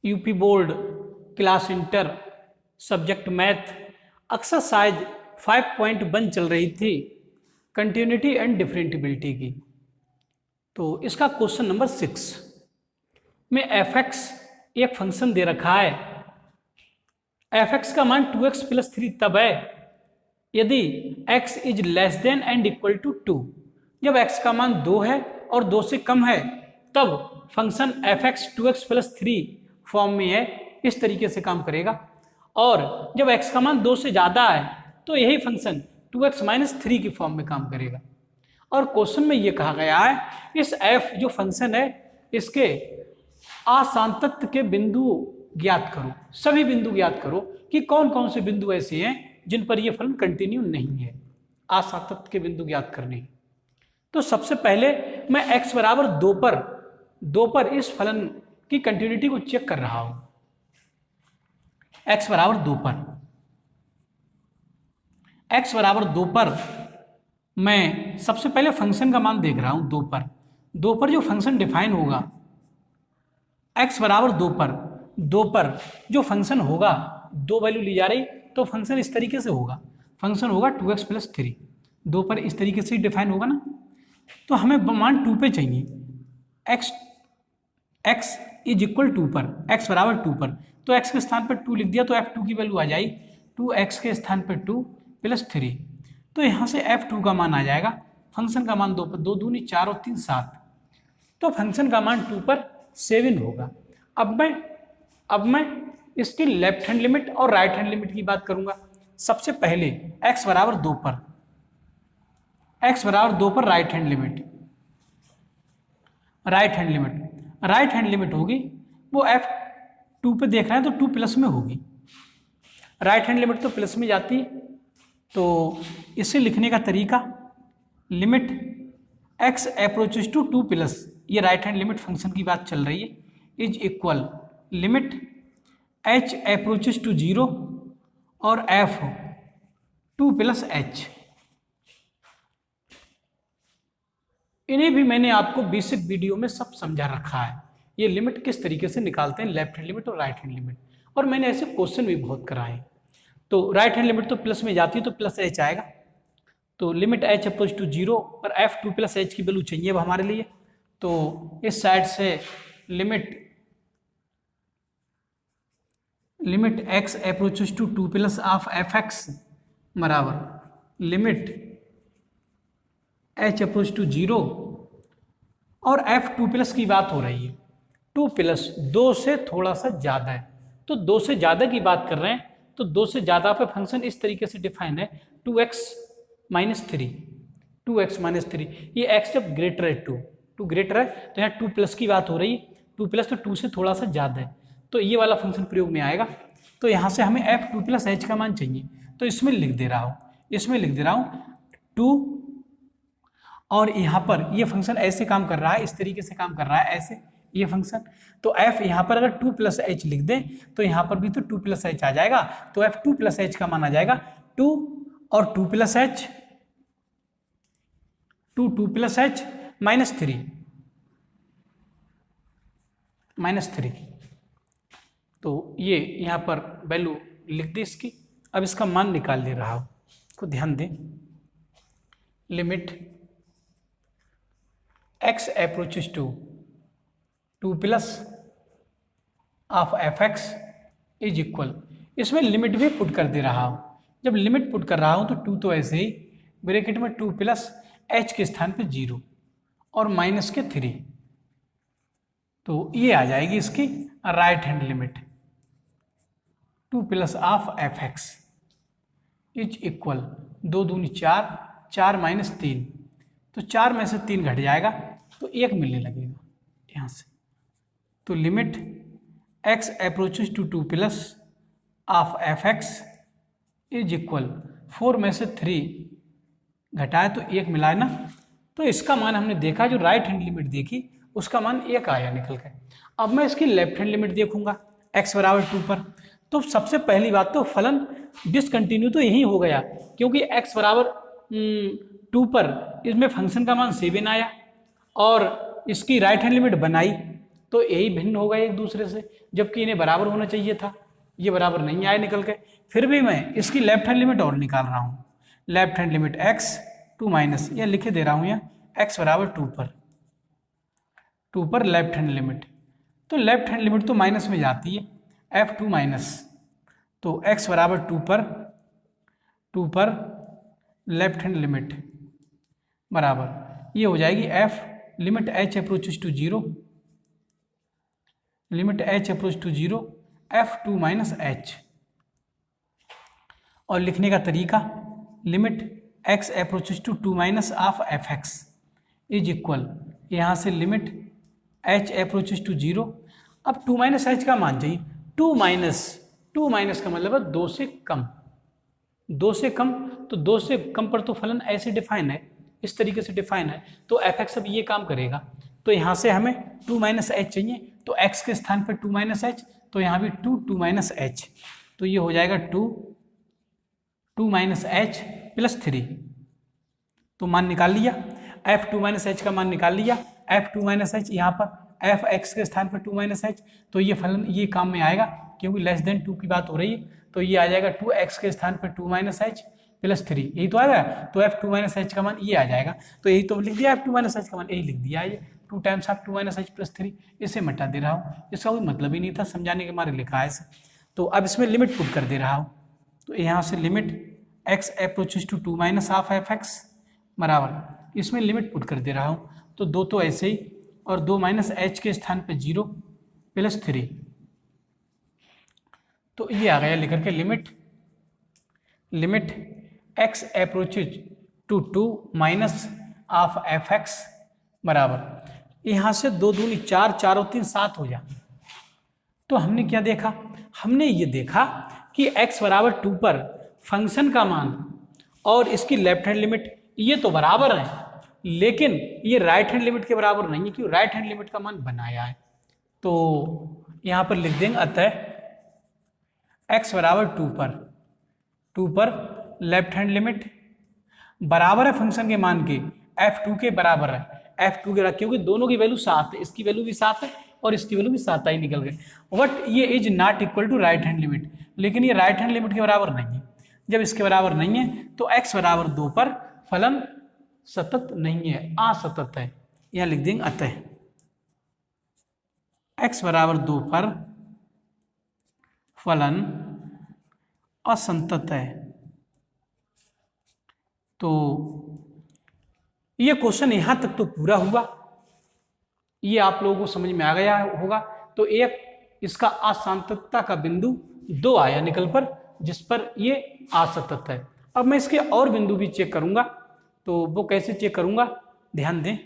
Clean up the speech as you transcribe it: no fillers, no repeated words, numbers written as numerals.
UP board class inter subject math exercise 5.1 चल रही थी कंटिन्यूटी एंड डिफरेंटिबिलिटी की। तो इसका क्वेश्चन नंबर 6 में एफ एक्स एक फंक्शन दे रखा है। एफ एक्स का मान 2x + 3 तब है यदि x is less than and equal to 2। जब x का मान 2 है और 2 से कम है तब function F x 2x + 3 form में है, इस तरीके से काम करेगा। और जब x का मान 2 से ज़्यादा है तो यही फंक्शन 2x - 3 की फॉर्म में काम करेगा। और क्वेश्चन में ये कहा गया है इस f जो फंक्शन है इसके आसांतत्य के बिंदु ज्ञात करो। सभी बिंदु ज्ञात करो कि कौन कौन से बिंदु ऐसे हैं जिन पर यह फलन कंटिन्यू नहीं है। आसांतत्य के बिंदु ज्ञात करने हैं। तो सबसे पहले मैं x बराबर 2 पर इस फलन की कंटिन्यूटी को चेक कर रहा हूं। x बराबर 2 पर मैं सबसे पहले फंक्शन का मान देख रहा हूं। 2 पर जो फंक्शन डिफाइन होगा x बराबर 2 पर जो फंक्शन होगा, 2 वैल्यू ली जा रही तो फंक्शन इस तरीके से होगा। फंक्शन होगा 2x + 3। 2 पर इस तरीके से डिफाइन होगा ना। तो हमें मान 2 पे चाहिए। x इज इक्वल 2 पर, x बराबर 2 पर, तो x के स्थान पर 2 लिख दिया तो f2 की वैल्यू आ जाएगी 2x के स्थान पर 2 + 3। तो यहाँ से f2 का मान आ जाएगा। फंक्शन का मान 2 पर, 2 दूनी 4 और 3 7, तो फंक्शन का मान 2 पर 7 होगा। अब मैं इसकी लेफ्ट हैंड लिमिट और राइट हैंड लिमिट की बात करूंगा। सबसे पहले x बराबर 2 पर राइट हैंड लिमिट होगी वो f2 पे देख रहे हैं तो 2 प्लस में होगी। राइट हैंड लिमिट तो प्लस में जाती है, तो इसे लिखने का तरीका limit x approaches to 2 plus, ये राइट हैंड लिमिट फंक्शन की बात चल रही है, is equal limit h approaches to 0 और f 2 + h। इन्हें भी मैंने आपको बेसिक वीडियो में सब समझा रखा है। ये लिमिट किस तरीके से निकालते हैं, लेफ्ट हैंड लिमिट और राइट हैंड लिमिट, और मैंने ऐसे क्वेश्चन भी बहुत कराए। तो राइट हैंड लिमिट तो प्लस में जाती है तो +h आएगा। तो लिमिट h अप्रोच टू 0 पर f 2 + h की वैल्यू चाहिए अब हमारे लिए। तो इस साइड से limit x approaches to 2 + of f(x) बराबर लिमिट h अप्रोच टू 0 और f 2 + की बात हो रही है। 2 + 2 से थोड़ा सा ज़्यादा है, तो 2 से ज़्यादा की बात कर रहे हैं। तो 2 से ज़्यादा पे फंक्शन इस तरीके से डिफाइन है 2x - 3। ये x जब ग्रेटर है 2 ग्रेटर है तो यहाँ 2 + की बात हो रही है। 2 + तो 2 से थोड़ा सा ज़्यादा है, तो ये वाला फंक्शन प्रयोग में आएगा। तो यहाँ से हमें f 2 + h का मान चाहिए, तो इसमें लिख दे रहा हूँ 2, और यहाँ पर ये फंक्शन ऐसे काम कर रहा है, इस तरीके से काम कर रहा है ऐसे ये फंक्शन। तो f यहाँ पर अगर 2 + h लिख दें तो यहाँ पर भी तो 2 + h आ जाएगा। तो f 2 + h का मान आ जाएगा 2 और 2 + h, 2 + h -3। तो ये यहाँ पर वैल्यू लिख दी इसकी। अब इसका मान निकाल ले रहा हूँ, को ध्यान दें। Limit x approaches to 2 + of f(x) is equal, इसमें लिमिट भी पुट कर दे रहा हूँ। जब लिमिट पुट कर रहा हूँ तो 2 तो ऐसे ही ब्रैकेट में 2 + h के स्थान पे 0 और -3, तो ये आ जाएगी इसकी right hand limit 2 + of f(x) is equal 2 दूनी 4, 4 - 3, तो 4 में से 3 घट जाएगा तो 1 मिलने लगेगा यहाँ से। तो limit x approaches to 2 + of f(x) is equal 4 में से 3 घटाए तो 1 मिलाए ना। तो इसका मान हमने देखा, जो राइट हैंड लिमिट देखी उसका मान 1 आया निकल के। अब मैं इसकी लेफ्ट हैंड लिमिट देखूंगा x बराबर 2 पर। तो सबसे पहली बात तो फलन डिसकंटिन्यू तो यही हो गया, क्योंकि x बराबर 2 पर इसमें फंक्शन का मान 7 आया और इसकी राइट हैंड लिमिट बनाई तो यही भिन्न हो गए एक दूसरे से, जबकि इन्हें बराबर होना चाहिए था। ये बराबर नहीं आए निकल के। फिर भी मैं इसकी लेफ्ट हैंड लिमिट और निकाल रहा हूँ। Left hand limit x 2 minus, यह लिखे दे रहा हूँ यहाँ x बराबर 2 पर लेफ्ट हैंड लिमिट। तो लेफ्ट हैंड लिमिट तो माइनस में जाती है, f2 माइनस, तो x बराबर 2 पर लेफ्ट हैंड लिमिट बराबर ये हो जाएगी f limit h approaches to 0, limit h approach to 0 f2 minus h। और लिखने का तरीका limit x approaches to 2 minus of fx is equal, यहाँ से लिमिट h अप्रोचेस टू 0। अब 2 माइनस h का मान चाहिए, 2 माइनस का मतलब है 2 से कम, 2 से कम, तो 2 से कम पर तो फलन ऐसे डिफाइन है, इस तरीके से डिफाइन है, तो fx अब ये काम करेगा। तो यहाँ से हमें 2 माइनस h चाहिए, तो x के स्थान पर 2 माइनस h, तो यहाँ भी 2 माइनस h, तो ये हो जाएगा 2 माइनस h प्लस 3। तो मान निकाल लिया, f2 माइनस h का मान निकाल लिया, f2 माइनस h यहाँ पर fx के स्थान पर 2 माइनस h, तो ये फलन ये काम में आएगा क्योंकि लेस देन 2 की बात हो रही है, तो ये आ जाएगा 2x के स्थान पर 2 माइनस h प्लस 3, यही तो आएगा। तो f2 माइनस h का मान ये आ जाएगा, तो यही तो लिख दिया, f2 माइनस h का मान यही लिख दिया, ये 2 times of 2 minus h plus 3। इसे मिटा दे रहा हूँ, इसका कोई मतलब ही नहीं था, समझाने के मारे लिखा है इसे। तो अब इसमें लिमिट पुट कर दे रहा हूँ, तो यहाँ से limit x approaches to 2 minus of fx बराबर इसमें लिमिट पुट कर दे रहा हूँ, तो 2 तो ऐसे ही, और 2 माइनस h के स्थान पे 0 प्लस 3, तो ये आ गया लेकर के limit x approaches to 2 minus of fx बराबर, यहाँ से 2 दूनी 4, 4 और 3 7 हो जाए। तो हमने क्या देखा, हमने ये देखा कि x बराबर 2 पर फंक्शन का मान और इसकी लेफ्ट हैंड लिमिट ये तो बराबर है, लेकिन ये राइट हैंड लिमिट के बराबर नहीं है, क्योंकि राइट हैंड लिमिट का मान बनाया है। तो यहाँ पर लिख देंगे, अतः x बराबर 2 पर लेफ्ट हैंड लिमिट बराबर है फंक्शन के मान के f2 के बराबर है, f2 के, क्योंकि दोनों की वैल्यू 7 है, इसकी वैल्यू भी 7 है और इसकी वैल्यू भी 7 ही निकल गए। बट ये is not equal to right hand limit, लेकिन ये राइट हैंड लिमिट के बराबर नहीं है। जब इसके बराबर नहीं है तो x बराबर 2 पर फलन सतत नहीं है, असतत है, यह लिख देंगे अतः x बराबर 2 पर फलन असंतत है। तो ये क्वेश्चन यहां तक तो पूरा हुआ, ये आप लोगों को समझ में आ गया होगा। तो एक इसका असंततता का बिंदु 2 आया निकल पर, जिस पर ये असतत है। अब मैं इसके और बिंदु भी चेक करूंगा, तो वो कैसे चेक करूंगा ध्यान दें।